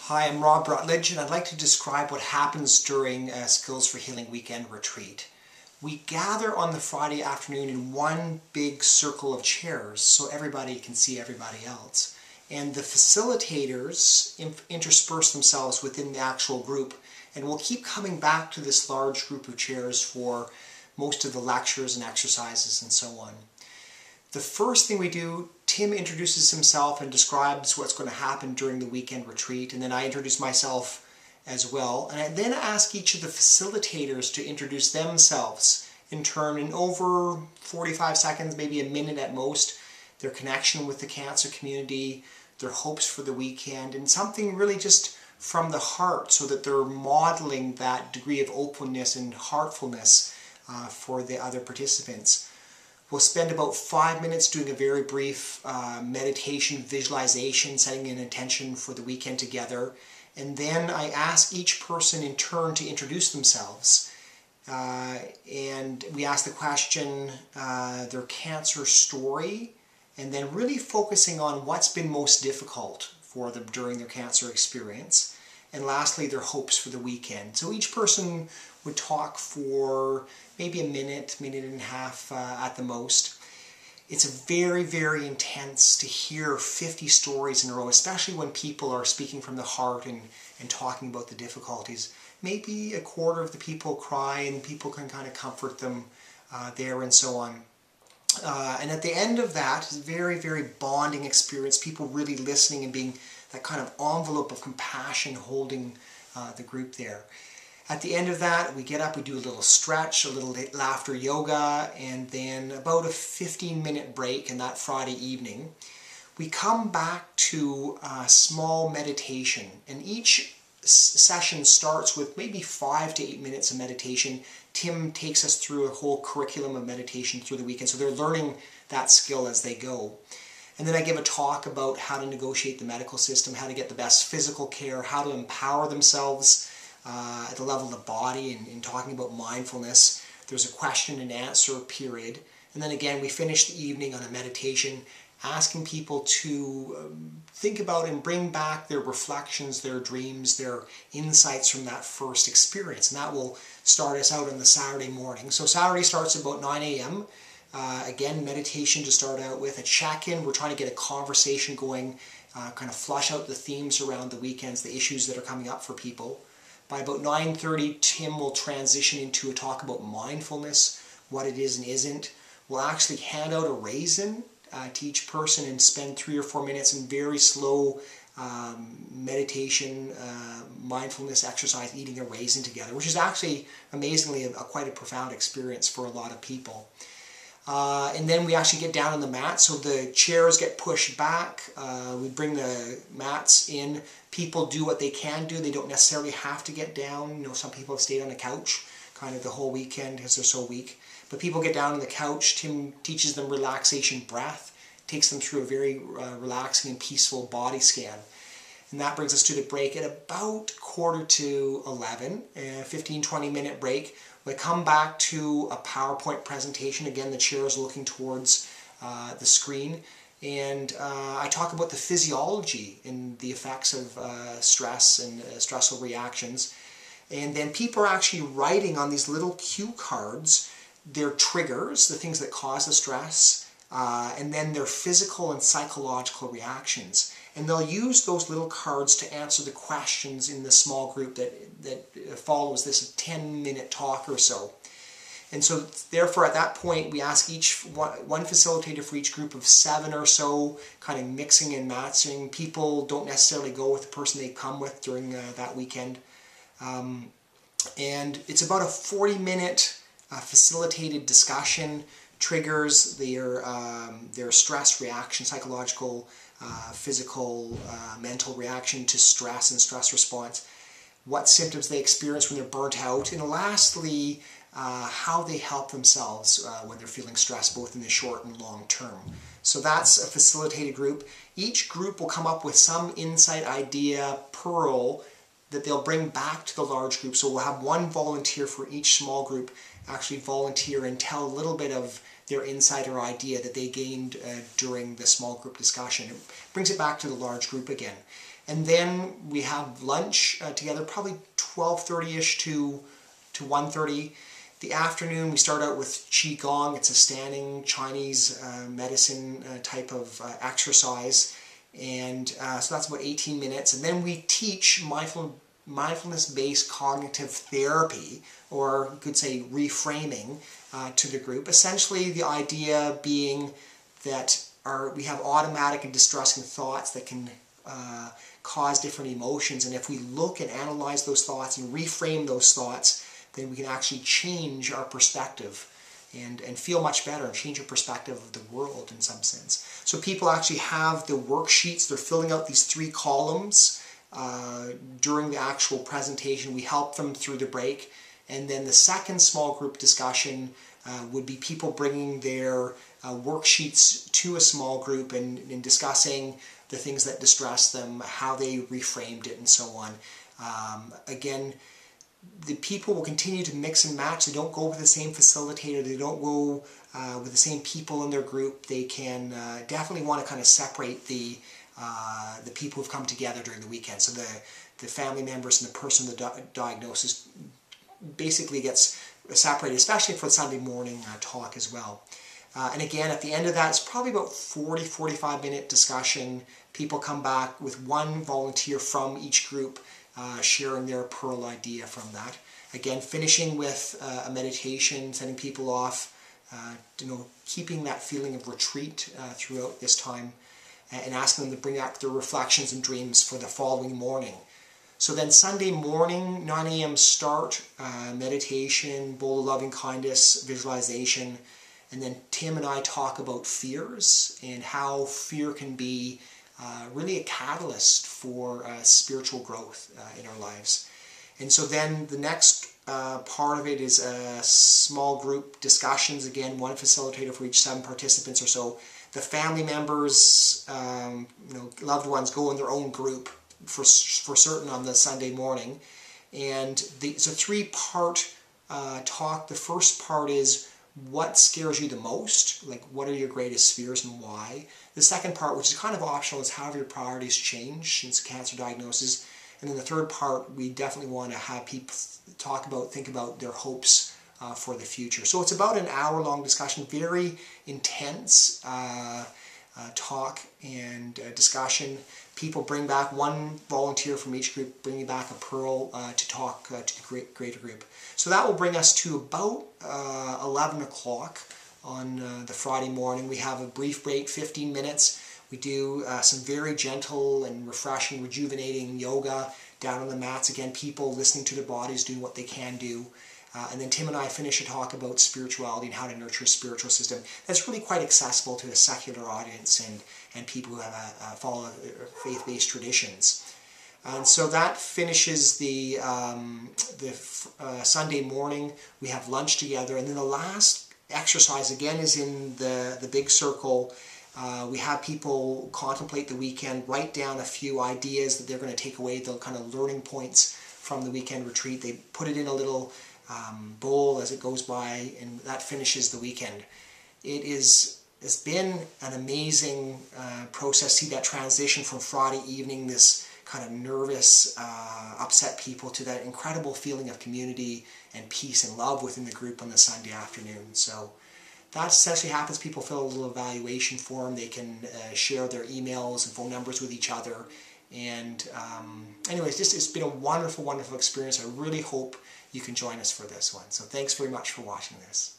Hi, I'm Rob Rutledge, and I'd like to describe what happens during a Skills for Healing weekend retreat. We gather on the Friday afternoon in one big circle of chairs so everybody can see everybody else. And the facilitators intersperse themselves within the actual group, and we'll keep coming back to this large group of chairs for most of the lectures and exercises and so on. The first thing we do, Tim introduces himself and describes what's going to happen during the weekend retreat, and then I introduce myself as well. And I then ask each of the facilitators to introduce themselves in turn in over 45 seconds, maybe a minute at most, their connection with the cancer community, their hopes for the weekend, and something really just from the heart so that they're modeling that degree of openness and heartfulness for the other participants. We'll spend about 5 minutes doing a very brief meditation, visualization, setting an intention for the weekend together. And then I ask each person in turn to introduce themselves. And we ask the question, their cancer story, and then really focusing on what's been most difficult for them during their cancer experience. And lastly, their hopes for the weekend. So each person would talk for maybe a minute, minute and a half at the most. It's very, very intense to hear 50 stories in a row, especially when people are speaking from the heart and talking about the difficulties. Maybe a quarter of the people cry and people can kind of comfort them there and so on. And at the end of that, it's a very, very bonding experience, people really listening and being that kind of envelope of compassion holding the group there. At the end of that, we get up, we do a little stretch, a little laughter yoga, and then about a 15-minute break in that Friday evening. We come back to a small meditation, and each session starts with maybe 5 to 8 minutes of meditation. Tim takes us through a whole curriculum of meditation through the weekend, so they're learning that skill as they go. And then I give a talk about how to negotiate the medical system, how to get the best physical care, how to empower themselves at the level of the body, and in talking about mindfulness. There's a question and answer period. And then again, we finish the evening on a meditation, asking people to think about and bring back their reflections, their dreams, their insights from that first experience. And that will start us out on the Saturday morning. So Saturday starts about 9 a.m. Again, meditation to start out with, a check-in. We're trying to get a conversation going, kind of flush out the themes around the weekends, the issues that are coming up for people. By about 9:30, Tim will transition into a talk about mindfulness, what it is and isn't. We'll actually hand out a raisin to each person and spend 3 or 4 minutes in very slow meditation, mindfulness exercise, eating a raisin together, which is actually amazingly quite a profound experience for a lot of people. And then we actually get down on the mat, so the chairs get pushed back, we bring the mats in, people do what they can do, they don't necessarily have to get down. You know, some people have stayed on the couch kind of the whole weekend because they're so weak, but people get down on the couch. Tim teaches them relaxation breath, takes them through a very relaxing and peaceful body scan. And that brings us to the break at about 10:45, a 15-20 minute break. We come back to a PowerPoint presentation. Again, the chair is looking towards the screen. And I talk about the physiology and the effects of stress and stressful reactions. And then people are actually writing on these little cue cards their triggers, the things that cause the stress, and then their physical and psychological reactions. And they'll use those little cards to answer the questions in the small group that follows this 10-minute talk or so. And so therefore at that point we ask one facilitator for each group of 7 or so, kind of mixing and matching. People don't necessarily go with the person they come with during that weekend. And it's about a 40-minute facilitated discussion, triggers their stress reaction, psychological, physical, mental reaction to stress and stress response, what symptoms they experience when they're burnt out, and lastly, how they help themselves when they're feeling stressed, both in the short and long term. So that's a facilitated group. Each group will come up with some insight, idea, pearl that they'll bring back to the large group. So we'll have one volunteer for each small group actually volunteer and tell a little bit of their insight or idea that they gained during the small group discussion. It brings it back to the large group again. And then we have lunch together, probably 12:30ish to 1:30. The afternoon we start out with Qigong. It's a standing Chinese medicine type of exercise. And so that's about 18 minutes. And then we teach mindfulness-based cognitive therapy, or you could say reframing, to the group. Essentially the idea being that we have automatic and distressing thoughts that can cause different emotions, and if we look and analyze those thoughts and reframe those thoughts, then we can actually change our perspective and feel much better and change our perspective of the world in some sense. So people actually have the worksheets. They're filling out these 3 columns during the actual presentation. We help them through the break. And then the second small group discussion would be people bringing their worksheets to a small group and discussing the things that distress them, how they reframed it, and so on. Again, the people will continue to mix and match. They don't go with the same facilitator. They don't go with the same people in their group. They can definitely want to kind of separate the people who've come together during the weekend. So the family members and the person with the diagnosis basically gets separated, especially for the Sunday morning talk as well. And again, at the end of that, it's probably about 40-45 minute discussion. People come back with 1 volunteer from each group sharing their Pearl idea from that. Again, finishing with a meditation, sending people off, keeping that feeling of retreat throughout this time, and asking them to bring back their reflections and dreams for the following morning. So then Sunday morning, 9 a.m. start, meditation, bowl of loving kindness, visualization, and then Tim and I talk about fears and how fear can be really a catalyst for spiritual growth in our lives. And so then the next part of it is small group discussions. Again, 1 facilitator for each 7 participants or so. The family members, loved ones go in their own group for certain on the Sunday morning. And it's a 3-part talk. The first part is what scares you the most, like what are your greatest fears and why. The second part, which is kind of optional, is how have your priorities changed since cancer diagnosis. And then the third part, we definitely want to have people think about their hopes for the future. So it's about an hour-long discussion, very intense talk and discussion. People bring back 1 volunteer from each group, bringing back a Pearl to talk to the greater group. So that will bring us to about 11 o'clock on the Friday morning. We have a brief break, 15 minutes. We do some very gentle and refreshing, rejuvenating yoga down on the mats. Again, people listening to their bodies, doing what they can do. And then Tim and I finish a talk about spirituality and how to nurture a spiritual system that's really quite accessible to a secular audience and people who have follow faith-based traditions. And so that finishes the Sunday morning. We have lunch together, and then the last exercise again is in the big circle. We have people contemplate the weekend, write down a few ideas that they're going to take away, the kind of learning points from the weekend retreat. They put it in a little bowl as it goes by, and that finishes the weekend. It's been an amazing process. See that transition from Friday evening, this kind of nervous, upset people, to that incredible feeling of community and peace and love within the group on the Sunday afternoon. So that essentially happens. People fill a little evaluation form. They can share their emails and phone numbers with each other. And anyways, it's been a wonderful, wonderful experience. I really hope you can join us for this one. So thanks very much for watching this.